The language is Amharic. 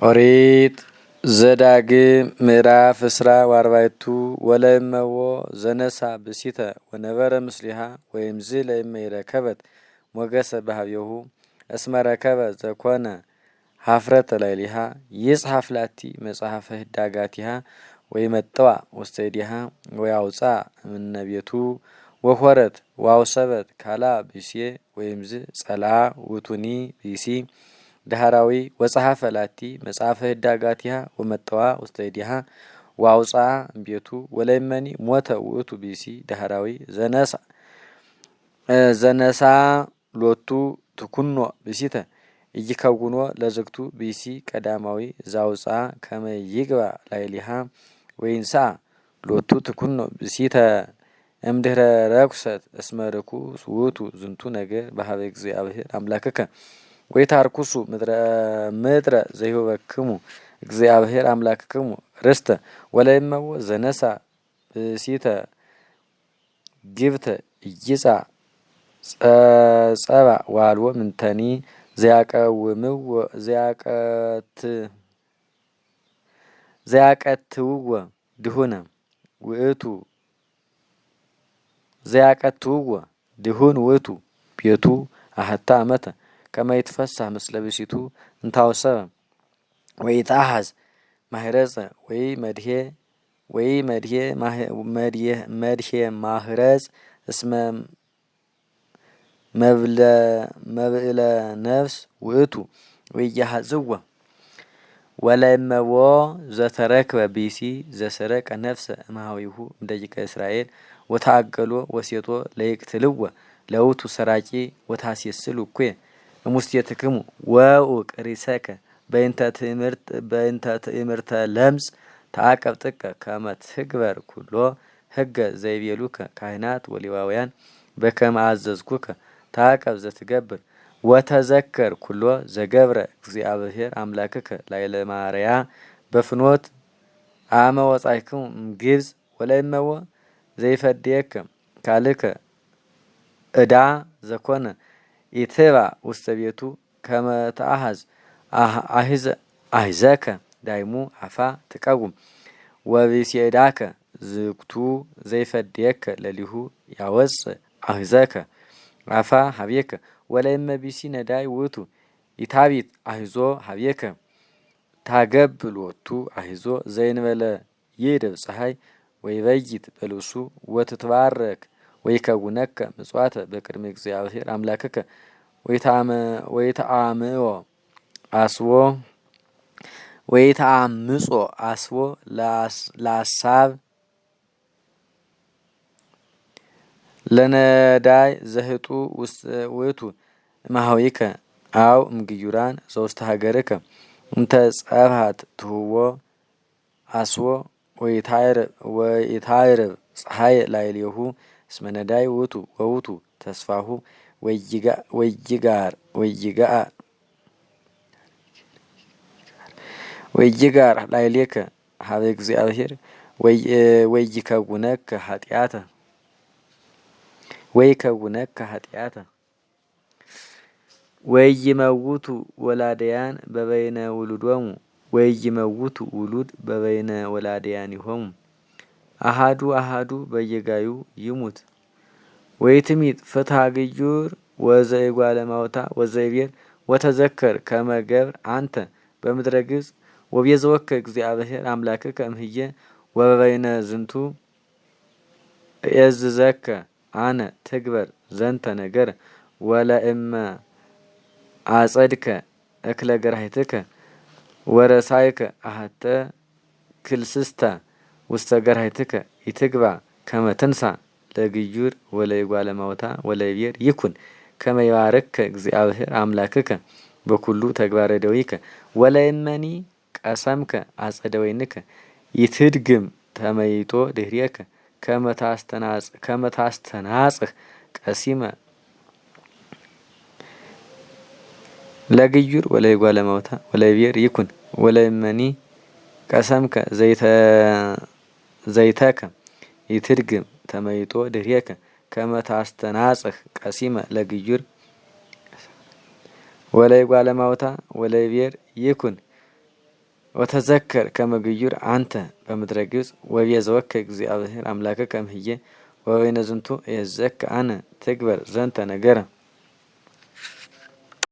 ኦሪት ዘዳግም ምዕራፍ እስራ ወአርባዕቱ ወለእመዎ ዘነሳ ብእሲተ ወነበረ ምስሊሃ ወይምዝ ለእመ ይረከበት ሞገሰ በኀቤሁ እስመ ረከበ ዘኮነ ኀፍረተ ላዕሌሃ ይጽሐፍ ላቲ መጽሐፈ ህዳጋቲሃ ወይመጥዋ ውስተ እዴሃ ወያውፅአ እምነ ቤቱ ወሖረት ወአውሰበት ካልአ ብእሴ ወይምዝ ጸልአ ውእቱኒ ብእሲ ዳህራዊ ወጸሐፈ ላቲ መጽሐፈ ህዳጋቲሃ ወመጠዋ ውስተ እዴሃ ወአውፅአ እምቤቱ ወለእመኒ ሞተ ውእቱ ብእሲ ዳህራዊ ዘነሳ ሎቱ ትኩኖ ብእሲተ ኢይከውኖ ለዝግቱ ብእሲ ቀዳማዊ ዘአውፅአ ከመ ይግባ ላዕሌሃ ወይንሣእ ሎቱ ትኩኖ ብእሲተ እምድኅረ ረኵሰት እስመ ርኩስ ውእቱ ዝንቱ ነገር በኀበ እግዚአብሔር አምላክከ ወይታርኩሱ ምድረ ዘይሁበክሙ እግዚአብሔር አምላክክሙ ርስተ ወለእመዎ ዘነሳ ብእሲተ ግብተ ኢይጻእ ጸባ ወአልቦ ምንተኒ ዘያቀትውዎ ድሁነ ውእቱ ቤቱ አሐተ ዓመተ ከመ ይትፈሳህ ምስለ ብእሲቱ እንታወሰበ ወይትአሐዝ ማህረፀ መድሄ ማህረጽ እስመ መብዕለ ነፍስ ውእቱ ወኢያሐጽዎ ወለእመዎ ዘተረክበ ብእሲ ዘሰረቀ ነፍሰ እምኀቤሁ እምደቂቀ እስራኤል ወተአገሎ ወሴጦ ለይቅትልዎ ለውእቱ ሰራቂ ወታሴስሉ እኩየ እሙስቴትክሙ ወእውቅ ርእሰከ በእንተ ትእምርተ ለምጽ ተአቀብ ጥቀ ከመ ትግበር ኩሎ ሕገ ዘይቤሉከ ካህናት ወሌዋውያን በከመ አዘዝኩከ ተአቀብ ዘትገብር ወተዘከር ኩሎ ዘገብረ እግዚአብሔር አምላክከ ላዕለ ማርያ በፍኖት አመ ወጻእክሙ እምግብጽ ወለእመዎ ዘይፈድየከ ካልእከ ዕዳ ዘኮነ ኢትብአ ውስተ ቤቱ ከመ ተአሐዝ አሕዘከ ዳይሙ አፋ ትቀውም ወብእሲ ዕዳከ ዝግቱ ዘይፈድየከ ለሊሁ ያወፅእ አሕዘከ አፋ ኀቤከ ወለእመ ብእሲ ነዳይ ውእቱ ኢታቢት አሕዞ ኀቤከ ታገብ ሎቱ አሕዞ ዘእንበለ ይድብ ፀሐይ ወይበይት በልብሱ ወትትባረክ ወይከውነከ ምጽዋተ በቅድመ እግዚአብሔር አምላክከ ወይተአምጾ አስቦ ለአሳብ ለነዳይ ዘህጡ ውእቱ እምኀቤከ አው እምግዩራን ዘውስተ ሀገርከ እንተ ጸብሐት ትሁቦ አስቦ ወይታይርብ ፀሐይ ላዕሌሁ እስመ ነዳይ ውእቱ ወውእቱ ተስፋሁ ወይጅጋር ላዕሌከ ኀበ እግዚአብሔር ወይከውነከ ኃጢአተ ወይመውቱ ወላደያን በበይነ ውሉዶሙ ወይመውቱ ውሉድ በበይነ ወላደያኒሆሙ አሃዱ በየጋዩ ይሙት ወይትሚት ፍትሐ ግዩር ወዘእጓለ እማውታ ወዘይቤር ወተዘከር ከመ ገብር አንተ በምድረ ግብጽ ወቤዘወከ እግዚአብሔር አምላክከ እምህየ ወበበይነ ዝንቱ እዔዝዘከ አነ ትግበር ዘንተ ነገር ወለእመ አጸድከ እክለ ገራሂትከ ወረሳይከ አሐተ ክልስስተ ውስተ ገራሂትከ ኢትግባ ከመ ትንሣእ ለግዩር ወለእጓለ እማውታ ወለይቤር ይኩን ከመ ይባርከ እግዚአብሔር አምላክከ በኩሉ ተግባረ እደዊከ ወለእመኒ ቀሰምከ አጸደ ወይንከ ይትድግም ተመይጦ ድኅሬከ ከመ ታስተናጽህ ቀሲመ ለግዩር ወለእጓለ እማውታ ወለይቤር ይኩን ወለእመኒ ቀሰምከ ዘይተከ ይትድግም ተመይጦ ድኅሬከ ከመ ታስተናጽህ ቀሲመ ለግዩር ወለእጓለ እማውታ ወለይቤር ይኩን ወተዘከር ከመግዩር አንተ በምድረ ግብጽ ወቤዘወከ እግዚአብሔር አምላከከ እምሕየ ወበይነ ዝንቱ እየዘከ አነ ትግበር ዘንተ ነገረ